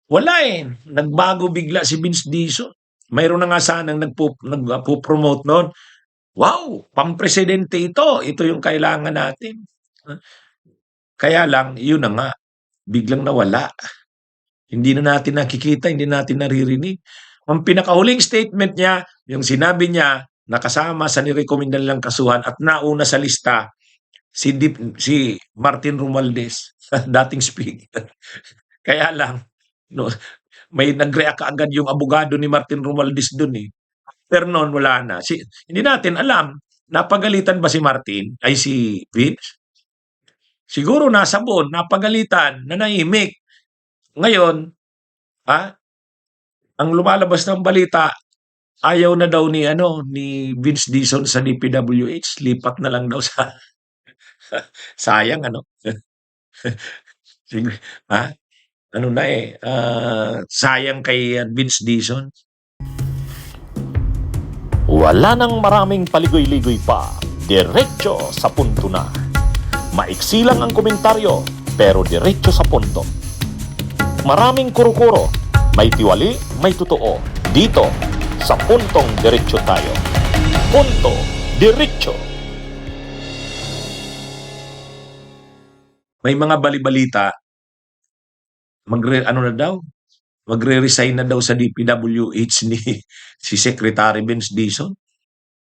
Wala eh, nagbago bigla si Vince Dizon. Mayroon na nga sanang nagpo-promote no'n. Wow, pampresidente ito. Ito yung kailangan natin. Ah, Kaya lang, yun na nga, biglang nawala. Hindi na natin nakikita, hindi natin naririnig. Ang pinakahuling statement niya, yung sinabi niya, nakasama sa nirekomenda nilang kasuhan at nauna sa lista, si Martin Romualdez, dating speaker. Kaya lang, no, may nag-react agad yung abogado ni Martin Romualdez dun eh. Pero noon, wala na. Hindi natin alam, napagalitan ba si Martin, ay si Vince? Siguro nasa buon, napagalitan, nanahimik. Ngayon, ah, ang lumalabas ng balita, ayaw na daw ni Vince Dizon sa DPWH, lipat na lang daw sa sayang ano. Sig ha? Ano na eh, sayang kay Vince Dizon. Wala nang maraming paligoy-ligoy pa. Diretso sa punto na. Maiksi lang ang komentaryo, pero diretso sa punto. Maraming kuro-kuro. May tiwali, may totoo. Dito, sa puntong diretso tayo. Punto, diretso. May mga bali-balita, ano na daw, magre-resign na daw sa DPWH ni si Secretary Vince Dizon.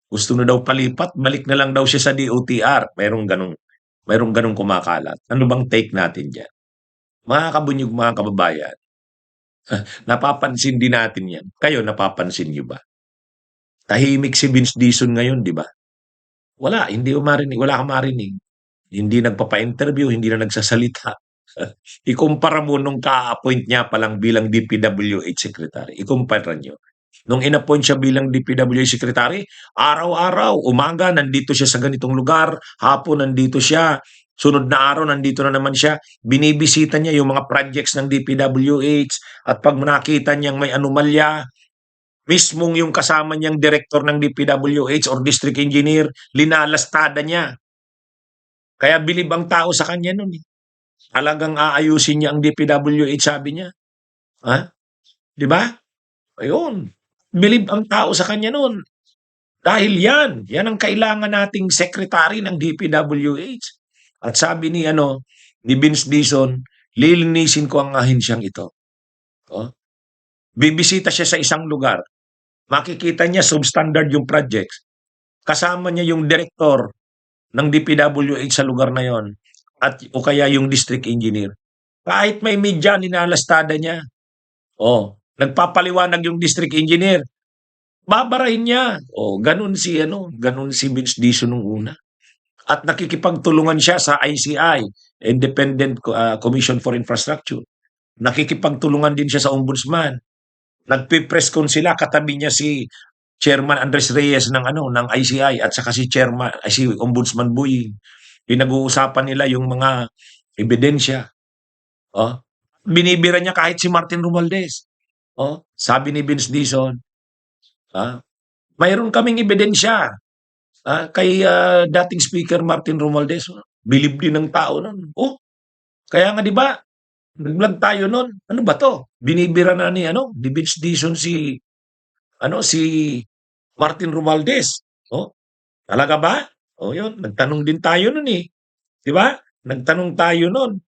Gusto na daw palipat, balik na lang daw siya sa DOTR. Mayroong ganong kumakalat. Ano bang take natin diyan? Mga kabunyog, mga kababayan, napapansin din natin yan. Kayo, napapansin niyo ba? Tahimik si Vince Dizon ngayon, di ba? Hindi ko marinig, wala kang marinig. Hindi nagpapa-interview, hindi na nagsasalita. Ikumpara mo nung ka-appoint niya pa lang bilang DPWH Secretary. Ikumpara niyo. Nung inappoint siya bilang DPWH Secretary, araw-araw, umaga, nandito siya sa ganitong lugar, hapon, nandito siya, sunod na araw, nandito na naman siya, binibisita niya yung mga projects ng DPWH, at pag nakita niyang may anomalya, mismong yung kasama niyang director ng DPWH or district engineer, linalastada niya. Kaya bilib ang tao sa kanya nun eh. Talagang aayusin niya ang DPWH, sabi niya. Ha? Di ba? Ayun. Bilib ang tao sa kanya nun. Dahil yan ang kailangan nating secretary ng DPWH. At sabi ni Vince Dizon, lilinisin ko ang ahensyang ito. Oh. Bibisita siya sa isang lugar. Makikita niya substandard yung projects. Kasama niya yung director ng DPWH sa lugar na yon, at o kaya yung district engineer. Kahit may media, ninalastada niya. Oh, nagpapaliwanag yung district engineer. Babarahin niya. Oh, ganun si Vince Dizon nung una. At nakikipagtulungan siya sa ICI, Independent Commission for Infrastructure. Nakikipagtulungan din siya sa ombudsman. Nagpi-press con sila, katabi niya si Chairman Andres Reyes ng ICI at saka si Ombudsman Boying. Pinag-uusapan nila yung mga ebidensya. Oh. Binibira niya kahit si Martin Romualdez. Oh, sabi ni Vince Dizon, mayroon kaming ebidensya kay dating Speaker Martin Romualdez. Bilib din ng tao nun. Oh, kaya nga 'di ba? Nag-vlog tayo nun. Ano ba 'to? Binibira na ni Vince Dizon si Martin Romualdez. Oh, talaga ba? Oh, 'yun. Nagtanong din tayo nun eh. 'Di ba? Nagtanong tayo nun.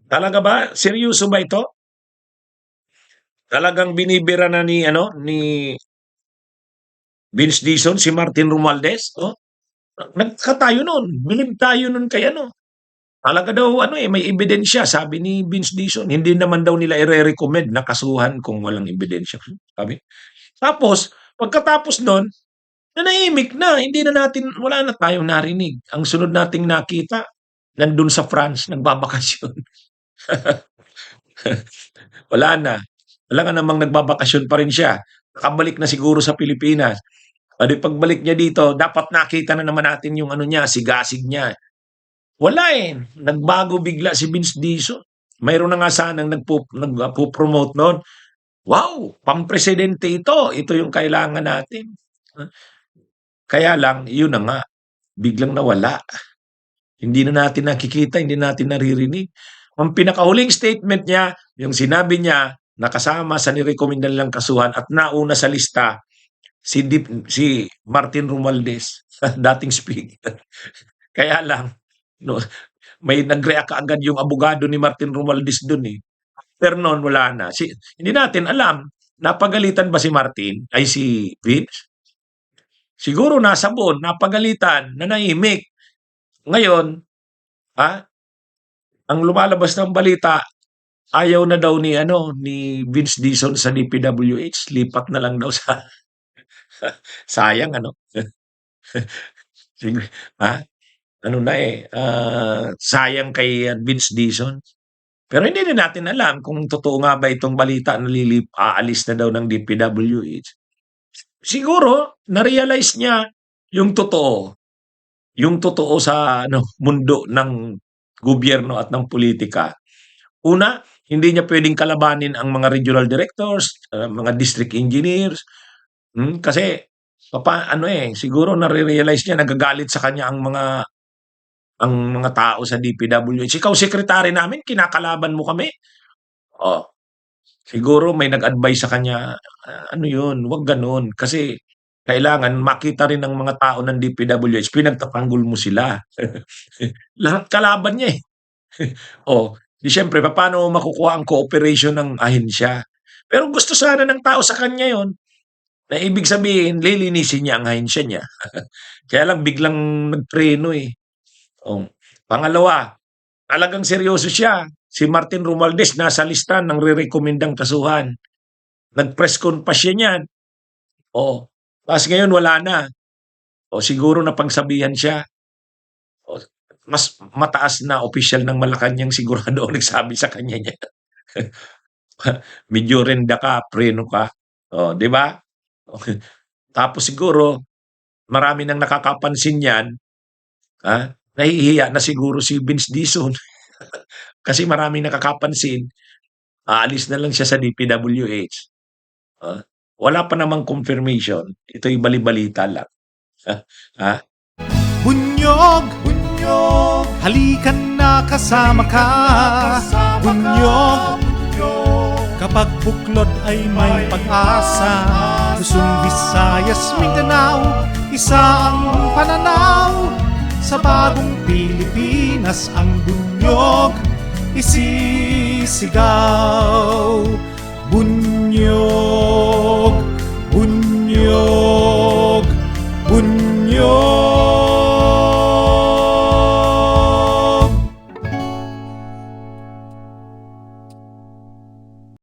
Talaga ba? Seryoso ba ito? Talagang binibira na ni Vince Dizon si Martin Romualdez? Oh, nagkatayo nun. Bilib tayo nun kay Talaga daw may ebidensya, sabi ni Vince Dizon. Hindi naman daw nila ire-recommend na kasuhan kung walang ebidensya. Sabi. Tapos, pagkatapos nun, nanahimik na. Wala na tayong narinig. Ang sunod nating nakita, nandun sa France, nagbabakasyon. Wala na. Wala nga namang nagbabakasyon pa rin siya. Nakabalik na siguro sa Pilipinas. Pagbalik niya dito, dapat nakita na naman natin yung niya, sigasig niya. Wala eh. Nagbago bigla si Vince Dizon. Mayroon na nga sanang nagpo-promote noon. Wow, pampresidente ito. Ito yung kailangan natin. Kaya lang, yun na nga, biglang nawala. Hindi na natin nakikita, hindi natin naririnig. Ang pinakahuling statement niya, yung sinabi niya na kasama sa nirekomenda nilang kasuhan at nauna sa lista si Martin Romualdez, dating speaker. Kaya lang, no, may nag-react kaagad yung abogado ni Martin Romualdez dun eh. Pero noon wala na. Hindi natin alam, napagalitan ba si Martin, ay si Vince? Siguro nasabon, napagalitan, nanahimik. Ngayon, ah, ang lumalabas ng balita, ayaw na daw ni Vince Dizon sa DPWH, lipat na lang daw sa sayang ano. Sig ah, ano na sayang kay Vince Dizon. Pero hindi din natin alam kung totoo nga ba itong balita na aalis na daw ng DPWH. Siguro na-realize niya yung totoo, yung totoo sa mundo ng gobyerno at ng politika. Una, hindi niya pwedeng kalabanin ang mga regional directors, mga district engineers, kasi siguro nare-realize niya nagagalit sa kanya ang mga tao sa DPWH. Ikaw sekretary namin, kinakalaban mo kami. Oh, siguro may nag-advise sa kanya, ano 'yun, wag gano'n kasi kailangan makita rin ng mga tao ng DPWH pinagtatanggol mo sila. Lahat kalaban niya, eh. Oh, di siyempre papaano mo makukuha ang cooperation ng ahensya. Pero gusto sana ng tao sa kanya 'yon, na ibig sabihin lilinisin niya ang ahensya niya. Kaya lang biglang nagpreno, eh. Oh, pangalawa, talagang seryoso siya. Si Martin Romualdez nasa lista ng rerekomendang kasuhan. Nag-press con pa siya niyan. Oh, ta's ngayon wala na. O siguro napagsabihan siya. O, mas mataas na opisyal ng Malacanang sigurado ang nagsabi sa kanya niyan. Medyo renda ka, preno ka. Oh, 'di ba? Tapos siguro marami nang nakakapansin niyan, nahihiya na siguro si Vince Dizon kasi maraming nakakapansin, aalis na lang siya sa DPWH. Ah, wala pa namang confirmation, ito'y bali-balita lang. Ah, Bunyog, bunyog, halikan na kasama ka. Bunyog, kapag buklod ay may pag-asa. Luzon, Visayas, Mindanao, isa ang pananaw. Sa bagong Pilipinas ang bunyog isisigaw. Bunyog.